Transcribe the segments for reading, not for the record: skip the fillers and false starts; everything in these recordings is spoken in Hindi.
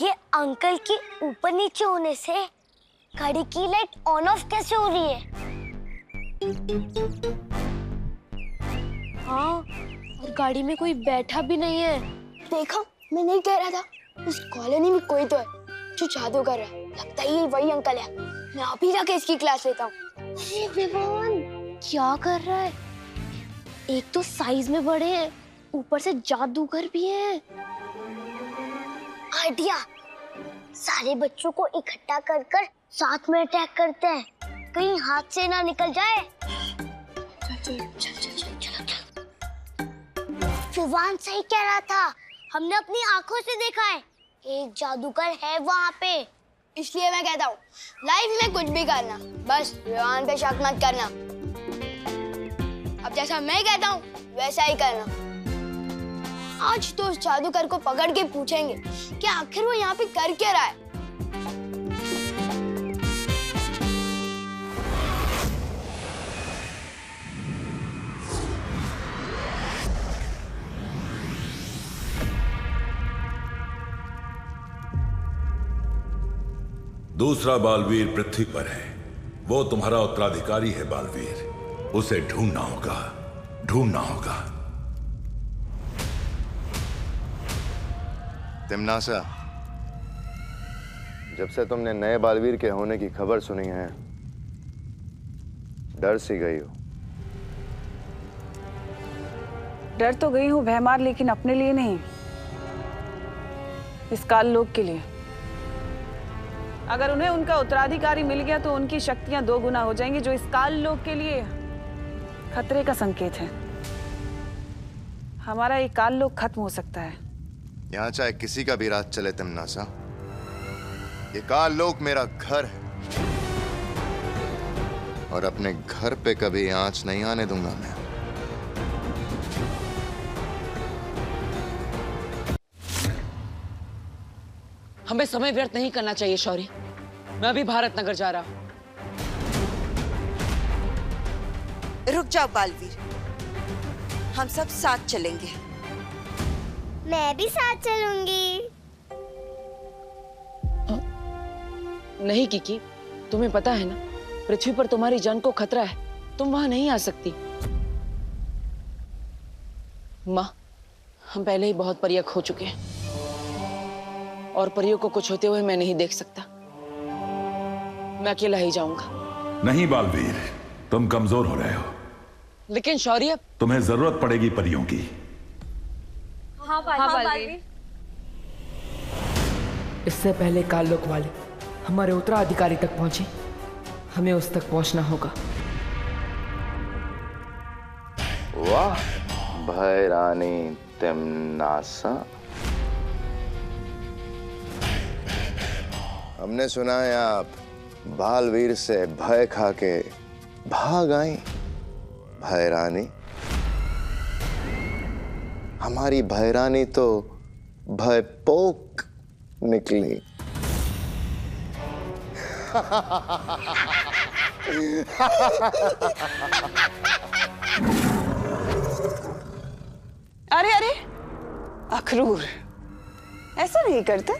ये अंकल की ऊपर नीचे होने से गाड़ी की लाइट ऑन ऑफ कैसे हो रही है? हाँ, और गाड़ी में कोई बैठा भी नहीं है। देखा, मैं नहीं कह रहा था, इस कॉलोनी में कोई तो है जो जादू कर रहा है। लगता है ये वही अंकल है। मैं अभी जाके इसकी क्लास लेता हूँ। अरे विवान, क्या कर रहा है? एक तो साइज में बड़े हैं, ऊपर से जादूगर भी है। आइडिया, सारे बच्चों को इकट्ठा कर कर साथ में अटैक करते हैं, कहीं हाथ से ना निकल जाए। चल चल चल चल चल चल। विवान सही कह रहा था, हमने अपनी आंखों से देखा है, एक जादूगर है वहाँ पे। इसलिए मैं कहता हूँ, लाइफ में कुछ भी करना, बस विवान पे शक मत करना। अब जैसा मैं कहता हूँ वैसा ही करना। आज तो उस जादूगर को पकड़ के पूछेंगे कि आखिर वो यहाँ पे कर क्या रहा है। दूसरा बालवीर पृथ्वी पर है, वो तुम्हारा उत्तराधिकारी है बालवीर। उसे ढूंढना होगा, ढूंढना होगा। तिमनासा, जब से तुमने नए बालवीर के होने की खबर सुनी है, डर सी गई हो। डर तो गई हूं भैमार, लेकिन अपने लिए नहीं, इस काल लोक के लिए। अगर उन्हें उनका उत्तराधिकारी मिल गया तो उनकी शक्तियां 2 गुना हो जाएंगी, जो इस काल लोक के लिए खतरे का संकेत है। हमारा ये काल लोक खत्म हो सकता है। यहां चाहे किसी का भी राज चले तिमनासा, ये काल लोक मेरा घर है और अपने घर पे कभी आंच नहीं आने दूंगा मैं। हमें समय व्यर्थ नहीं करना चाहिए शौर्य। मैं अभी भारत नगर जा रहा हूं। रुक जाओ बालवीर, हम सब साथ चलेंगे। मैं भी साथ चलूंगी। नहीं किकी, तुम्हें पता है ना, पृथ्वी पर तुम्हारी जान को खतरा है, तुम वहां नहीं आ सकती। माँ, हम पहले ही बहुत परिया खो चुके हैं और परियों को कुछ होते हुए मैं नहीं देख सकता। मैं अकेला ही जाऊंगा। नहीं बालवीर, तुम कमजोर हो रहे हो। लेकिन शौर्य, तुम्हें जरूरत पड़ेगी परियों की। हाँ बालवीर। इससे पहले काललोक वाले हमारे उत्तराधिकारी तक पहुंचे, हमें उस तक पहुंचना होगा। वाह भैरानी तिमनासा, हमने सुना है आप बालवीर से भय खा के भाग आई। भैरानी, हमारी भैरानी तो भयपोक निकली। अरे अरे अखरूर, ऐसा नहीं करते।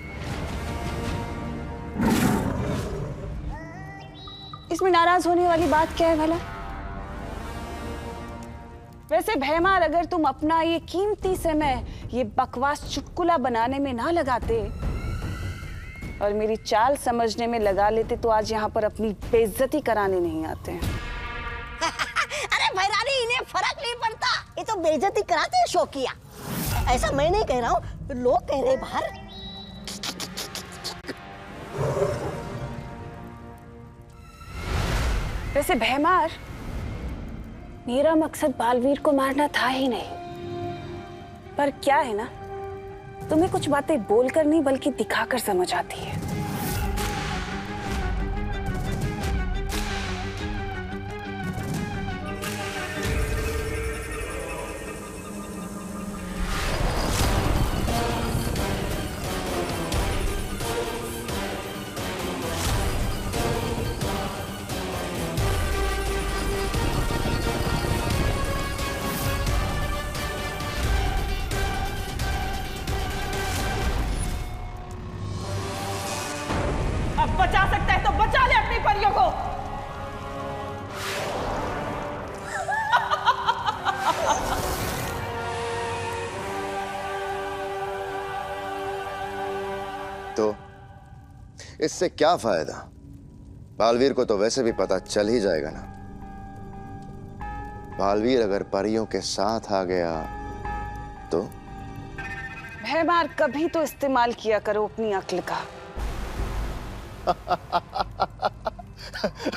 इसमें नाराज होने वाली बात क्या है भला? वैसे भैमार, अगर तुम अपना ये कीमती समय ये बकवास चुटकुला बनाने में ना लगाते और मेरी चाल समझने में लगा लेते तो आज यहाँ पर अपनी बेइज्जती कराने नहीं आते हैं। अरे भैरानी, इन्हें फर्क नहीं पड़ता, ये तो बेइज्जती कराते हैं शौकिया। ऐसा मैं नहीं कह रहा हूँ, लोग कह रहे बाहर। वैसे भैमार, मेरा मकसद बालवीर को मारना था ही नहीं, पर क्या है ना, तुम्हें कुछ बातें बोलकर नहीं बल्कि दिखाकर समझ आती है। अब बचा सकता है तो बचा ले अपनी परियों को। तो इससे क्या फायदा? बालवीर को तो वैसे भी पता चल ही जाएगा ना। बालवीर अगर परियों के साथ आ गया तो? भयमार कभी तो इस्तेमाल किया करो अपनी अक्ल का।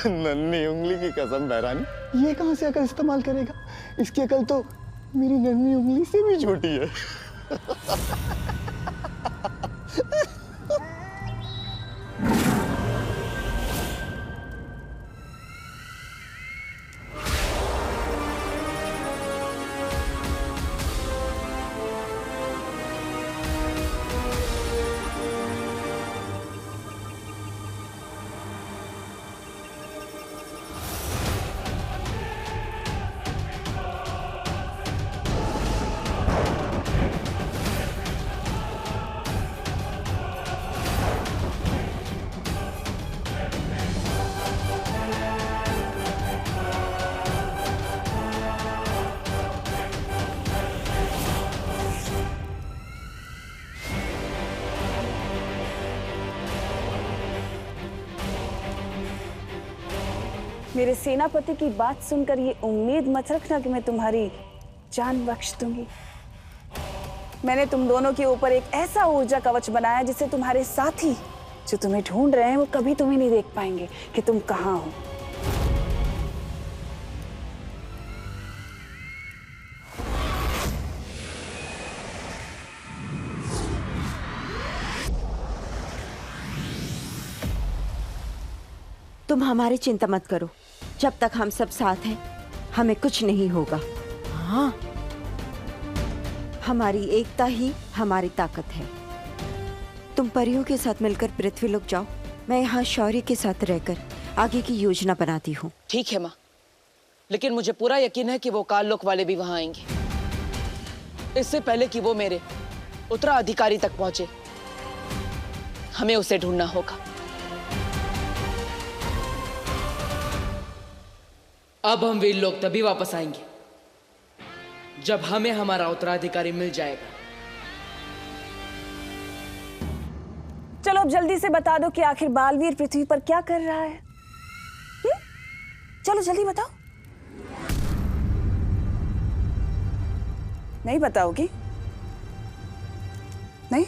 नन्ही उंगली की कसम बहरानी, ये कहां से अकल इस्तेमाल करेगा? इसकी अकल तो मेरी नन्ही उंगली से भी छोटी है। मेरे सेनापति की बात सुनकर ये उम्मीद मत रखना कि मैं तुम्हारी जान बख्श दूंगी। मैंने तुम दोनों के ऊपर एक ऐसा ऊर्जा कवच बनाया जिससे तुम्हारे साथी जो तुम्हें ढूंढ रहे हैं वो कभी तुम्हें नहीं देख पाएंगे कि तुम कहाँ हो। तुम हमारी चिंता मत करो, जब तक हम सब साथ हैं हमें कुछ नहीं होगा। हाँ, हमारी एकता ही हमारी ताकत है। तुम परियों के साथ मिलकर पृथ्वीलोक जाओ, मैं यहाँ शौर्य के साथ रहकर आगे की योजना बनाती हूँ। ठीक है माँ, लेकिन मुझे पूरा यकीन है कि वो काललोक वाले भी वहां आएंगे, इससे पहले कि वो मेरे उत्तराधिकारी तक पहुंचे। हमें उसे ढूंढना होगा। अब हम वीर लोग तभी वापस आएंगे जब हमें हमारा उत्तराधिकारी मिल जाएगा। चलो अब जल्दी से बता दो कि आखिर बालवीर पृथ्वी पर क्या कर रहा है। चलो जल्दी बताओ। नहीं बताओगी? नहीं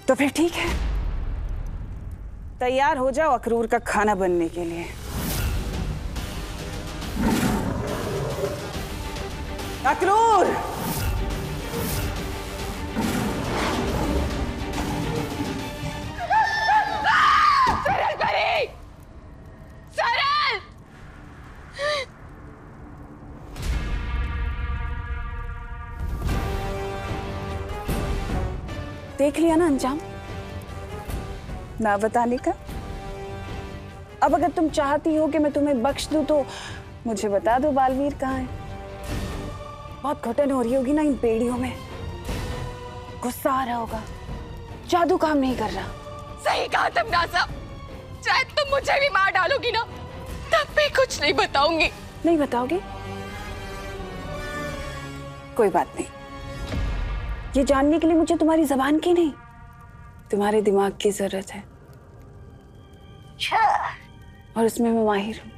तो फिर ठीक है, तैयार हो जाओ अक्रूर का खाना बनने के लिए। अक्रूर! सरल करी! सरल! देख लिया ना अंजाम ना बताने का। अब अगर तुम चाहती हो कि मैं तुम्हें बख्श दूं तो मुझे बता दो बालवीर कहाँ है। बहुत घुटन हो रही होगी ना इन बेड़ियों में, गुस्सा आ रहा होगा, जादू काम नहीं कर रहा। सही कहा तुम नाज़ा, चाहे तुम मुझे भी मार डालोगी ना तब भी कुछ नहीं बताऊंगी। नहीं बताओगी? कोई बात नहीं, ये जानने के लिए मुझे तुम्हारी जबान की नहीं, तुम्हारे दिमाग की जरूरत है, और उसमें मैं माहिर हूं।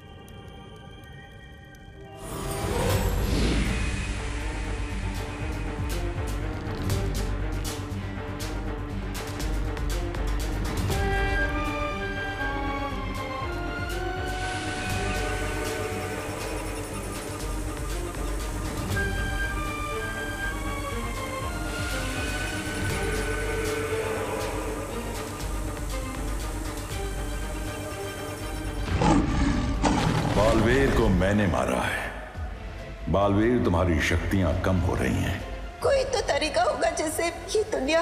बालवीर को मैंने मारा है। बालवीर, तुम्हारी शक्तियां कम हो रही हैं। कोई तो तरीका होगा जिससे ये दुनिया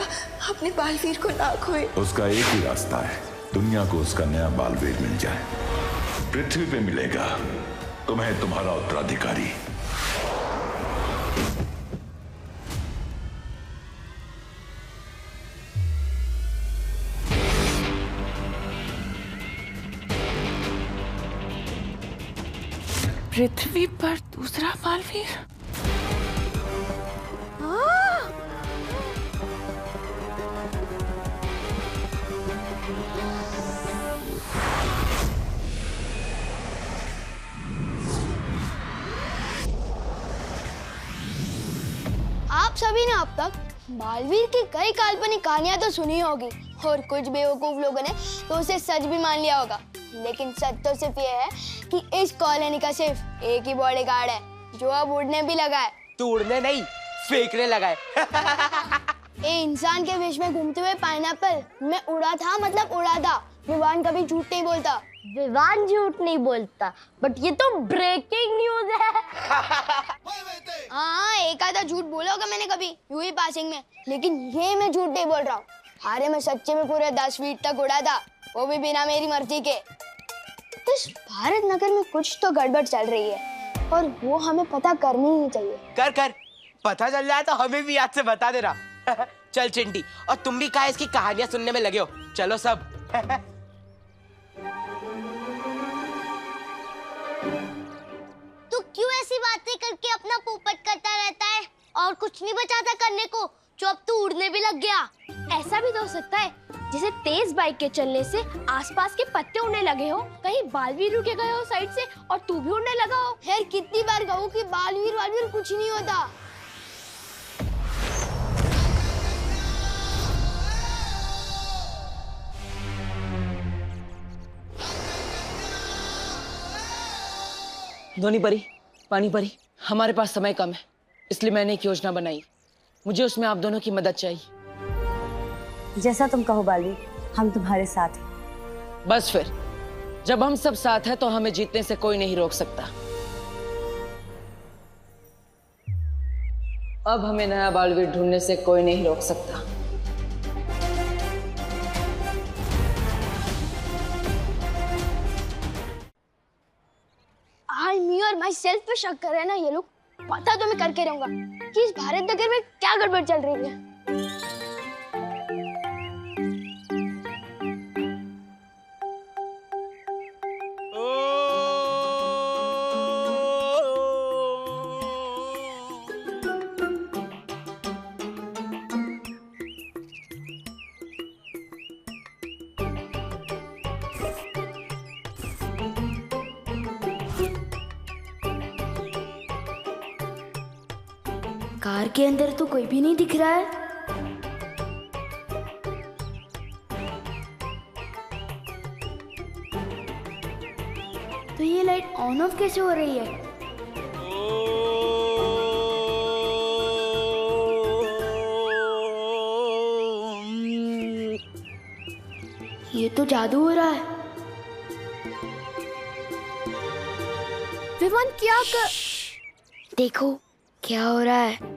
अपने बालवीर को ना खोए। उसका एक ही रास्ता है, दुनिया को उसका नया बालवीर मिल जाए। पृथ्वी पे मिलेगा तुम्हें तुम्हारा उत्तराधिकारी। पृथ्वी पर दूसरा बालवीर? आप सभी ने अब तक बालवीर की कई काल्पनिक कहानियां तो सुनी होगी और कुछ बेवकूफ लोगों ने तो उसे सच भी मान लिया होगा, लेकिन सच तो सिर्फ ये है कि इस कॉलोनी का सिर्फ एक ही बॉडीगार्ड है जो अब उड़ने भी लगा है। तू उड़ने नहीं, फेंकने लगा है। ए इंसान के विष में घूमते हुए पाइनएप्पल मैं उड़ा था, मतलब उड़ा था। विवान कभी झूठ नहीं बोलता। विवान झूठ नहीं बोलता, बट ये तो ब्रेकिंग न्यूज है। हाँ, एक आधा झूठ बोला होगा मैंने कभी यूं ही पासिंग में, लेकिन ये मैं झूठ नहीं बोल रहा हूँ। अरे मैं सच्चे में पूरे 10 फीट तक उड़ा था, वो भी बिना मेरी मर्जी के। इस भारत नगर में कुछ तो गड़बड़ चल रही है और वो हमें पता करनी ही चाहिए। कर पता चल जाए तो हमें भी याद से बता देना। चल चिंटी, और तुम भी कहा इसकी कहानियां सुनने में लगे हो। चलो सब। तू क्यों ऐसी बातें करके अपना पोपट करता रहता है और कुछ नहीं बचाता करने को, जो अब तू उड़ने भी लग गया। ऐसा भी तो हो सकता है जैसे तेज बाइक के चलने से आसपास के पत्ते उड़ने लगे हो, कहीं बालवीर रुके गए हो साइड से और तू भी उड़ने लगा हो। यार कितनी बार कहूँ कि बालवीर कुछ नहीं होता। धोनी परी, पानी परी, हमारे पास समय कम है, इसलिए मैंने एक योजना बनाई। मुझे उसमें आप दोनों की मदद चाहिए। जैसा तुम कहो बालवीर, हम तुम्हारे साथ हैं। बस फिर, जब हम सब साथ हैं तो हमें जीतने से कोई नहीं रोक सकता। अब हमें नया बालवीर ढूंढने से कोई नहीं रोक सकता। आज मी और माई सेल्फ पे शक कर रहे हैं ना ये लोग। पता तो मैं करके रहूंगा कि इस भारत नगर में क्या गड़बड़ चल रही है। कार के अंदर तो कोई भी नहीं दिख रहा है। तो ये लाइट ऑन ऑफ कैसे हो रही है? ये तो जादू हो रहा है। विमान क्या कर... देखो क्या हो रहा है।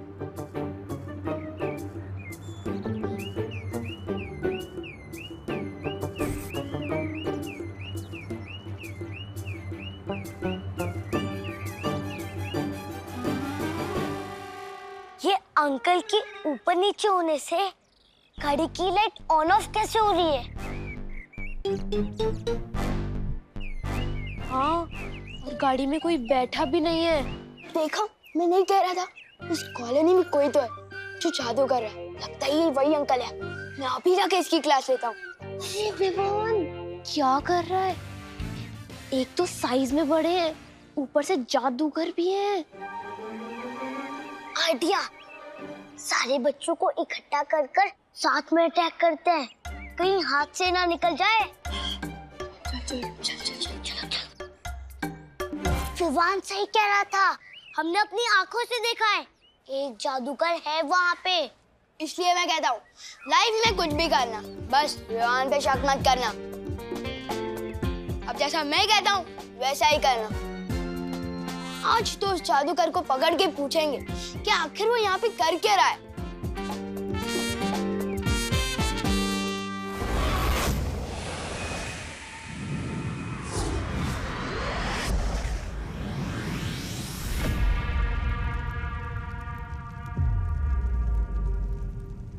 ये अंकल के ऊपर नीचे होने से गाड़ी की लाइट ऑन ऑफ कैसे हो रही है? हाँ, और गाड़ी में कोई बैठा भी नहीं है। देखा, मैं नहीं कह रहा था, इस कॉलोनी में कोई तो है जो जादू कर रहा है। लगता है ये वही अंकल है। मैं अभी जाके इसकी क्लास लेता हूँ। अरे विवान, क्या कर रहा है? एक तो साइज में बड़े हैं, ऊपर से जादूगर भी हैं। आइडिया, सारे बच्चों को इकट्ठा कर कर साथ में अटैक करते हैं, कहीं हाथ से ना निकल जाए। चल। विवान सही कह रहा था, हमने अपनी आंखों से देखा है, एक जादूगर है वहाँ पे। इसलिए मैं कहता हूँ, लाइफ में कुछ भी करना, बस विवान पे शक मत करना। अब जैसा मैं कहता हूँ वैसा ही करना। आज तो उस जादूगर को पकड़ के पूछेंगे कि आखिर वो यहाँ पे कर क्या रहा है।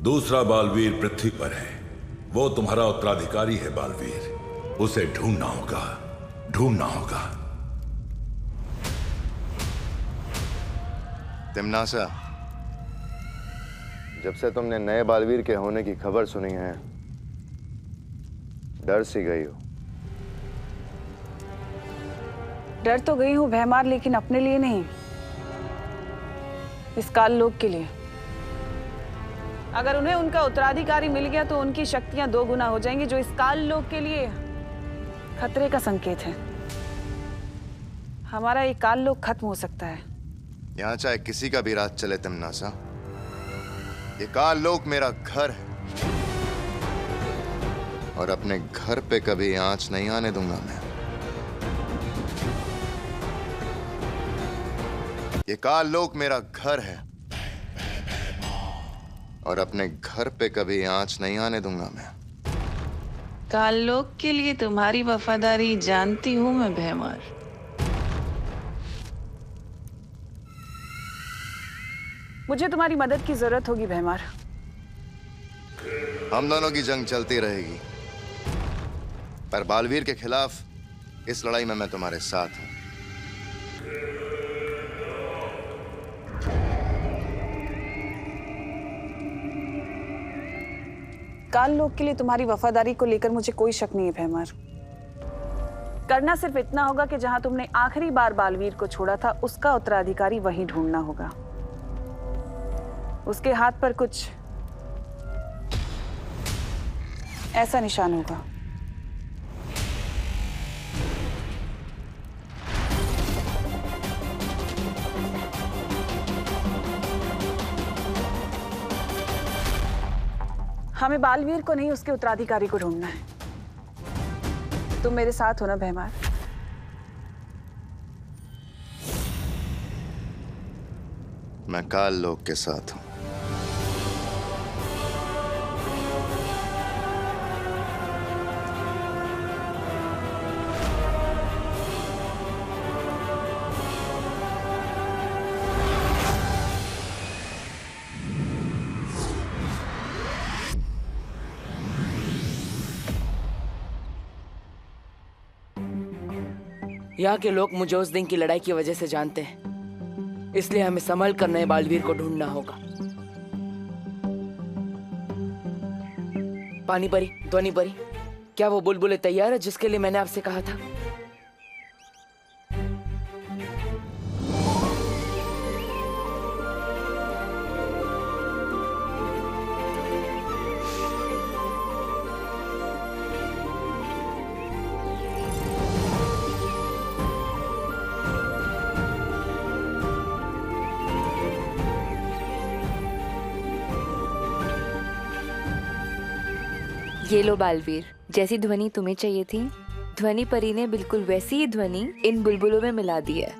दूसरा बालवीर पृथ्वी पर है, वो तुम्हारा उत्तराधिकारी है बालवीर। उसे ढूंढना होगा। तिमनासा, जब से तुमने नए बालवीर के होने की खबर सुनी है, डर सी गई हो। डर तो गई हूं भैमार, लेकिन अपने लिए नहीं, इस काल लोक के लिए। अगर उन्हें उनका उत्तराधिकारी मिल गया तो उनकी शक्तियां 2 गुना हो जाएंगी, जो इस काल लोक के लिए खतरे का संकेत है। हमारा ये काल लोक खत्म हो सकता है। यहां चाहे किसी का भी राज चले तिमनासा, ये काल लोक मेरा घर है और अपने घर पे कभी आंच नहीं आने दूंगा मैं। ये काल लोक मेरा घर है और अपने घर पे कभी आंच नहीं आने दूंगा मैं। काल लोक के लिए तुम्हारी वफादारी जानती हूं मैं भैमार। मुझे तुम्हारी मदद की जरूरत होगी भैमार। हम दोनों की जंग चलती रहेगी, पर बालवीर के खिलाफ इस लड़ाई में मैं तुम्हारे साथ हूं। काल लोक के लिए तुम्हारी वफादारी को लेकर मुझे कोई शक नहीं है भैमार। करना सिर्फ इतना होगा कि जहां तुमने आखिरी बार बालवीर को छोड़ा था, उसका उत्तराधिकारी वहीं ढूंढना होगा। उसके हाथ पर कुछ ऐसा निशान होगा। हमें बालवीर को नहीं, उसके उत्तराधिकारी को ढूंढना है। तुम मेरे साथ हो ना भैमार? मैं काल लोक के साथ हूं। यहाँ के लोग मुझे उस दिन की लड़ाई की वजह से जानते हैं, इसलिए हमें संभल कर नए बालवीर को ढूंढना होगा। पानी परी, ध्वनि परी, क्या वो बुलबुलें तैयार है जिसके लिए मैंने आपसे कहा था? ये लो बालवीर, जैसी ध्वनि तुम्हें चाहिए थी, ध्वनि परी ने बिल्कुल वैसी ही ध्वनि इन बुलबुलों में मिला दी है।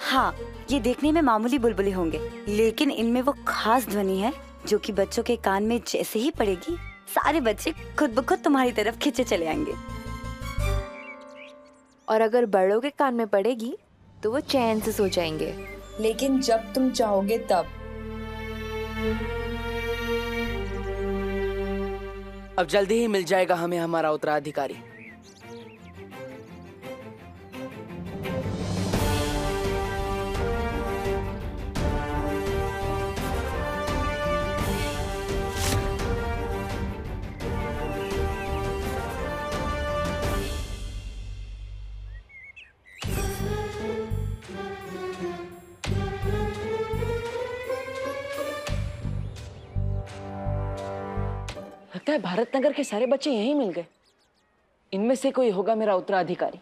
हाँ, ये देखने में मामूली बुलबुले होंगे, लेकिन इनमें वो खास ध्वनि है जो कि बच्चों के कान में जैसे ही पड़ेगी, सारे बच्चे खुद ब खुद तुम्हारी तरफ खींचे चले आएंगे। और अगर बड़ों के कान में पड़ेगी तो वो चैन से सो जाएंगे। लेकिन जब तुम चाहोगे तब। अब जल्दी ही मिल जाएगा हमें हमारा उत्तराधिकारी। लगता है भारत नगर के सारे बच्चे यहीं मिल गए। इनमें से कोई होगा मेरा उत्तराधिकारी।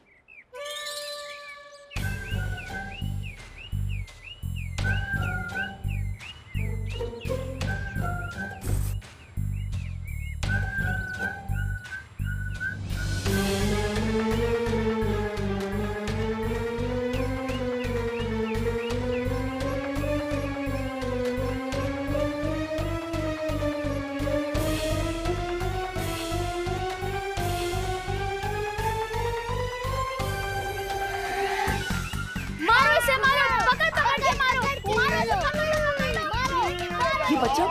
ये बच्चा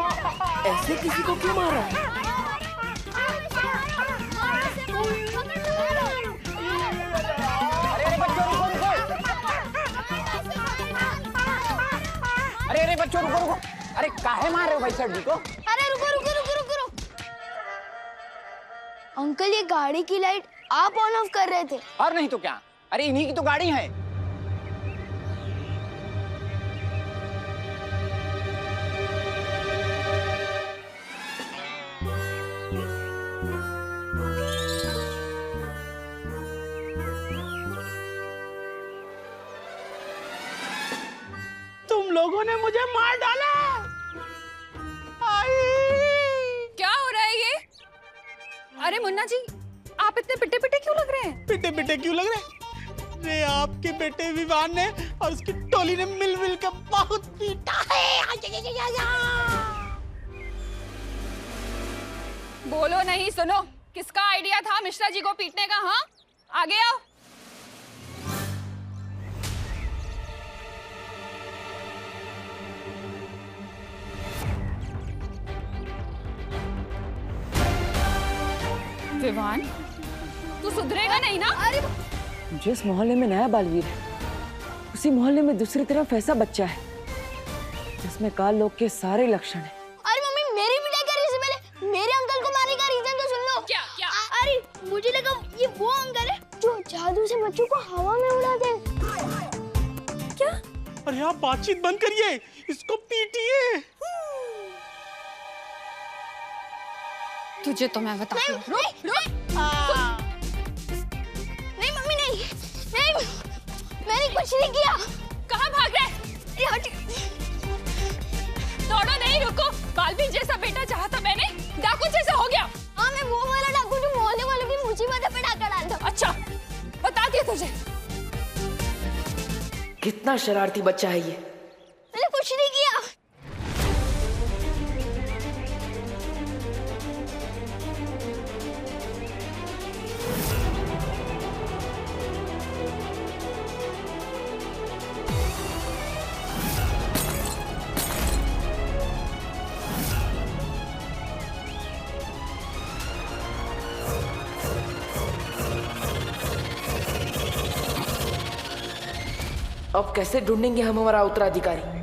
ऐसे किसी को क्यों मार रहा है? बच्चों रुको रुको। अरे काहे मार रहे हो भाई सेठ जी को? अरे रुको रुको रुको रुको रुको। अंकल ये गाड़ी की लाइट आप ऑन ऑफ कर रहे थे। और नहीं तो क्या, अरे इन्हीं की तो गाड़ी है। तुम लोगों ने मुझे मार डाला। क्या हो रहा है ये? अरे मुन्ना जी, आप इतने पिटे पिटे क्यों लग रहे हैं? पिटे पिटे क्यों लग रहे हैं? अरे आपके बेटे विवान ने और उसकी टोली ने मिल कर बहुत पीटा है। बोलो नहीं, सुनो। किसका आइडिया था मिश्रा जी को पीटने का? हाँ, आगे आओ। विवान, तू सुधरेगा नहीं ना? अरे जिस मोहल्ले में नया बालवीर है, उसी मोहल्ले में दूसरी तरफ ऐसा बच्चा है जिसमें काल लोग के सारे लक्षण हैं। अरे मम्मी, मेरी पिटाई करने से पहले मेरे अंकल को मारने का रीजन तो सुन लो। क्या क्या? अरे मुझे लगा ये वो अंकल है जो जादू से बच्चों को हवा में उड़ाते हैं। क्या? अरे आप बातचीत बंद करिए, इसको पीटिए। तुझे तो मैं बताती हूँ। नहीं मम्मी, नहीं मैंने कुछ नहीं किया। कहाँ भाग रहे? दौड़ो नहीं, रुको। बालवीर जैसा बेटा चाहा था मैंने, डाकू जैसा हो गया। हाँ, मैं वो वाला डाकू जो मोहल्ले वालों की मुसीबत पे डाका डालता। अच्छा, बता दिया तुझे। कितना शरारती बच्चा है ये। मैंने कुछ नहीं किया। अब कैसे ढूंढेंगे हम हमारा उत्तराधिकारी?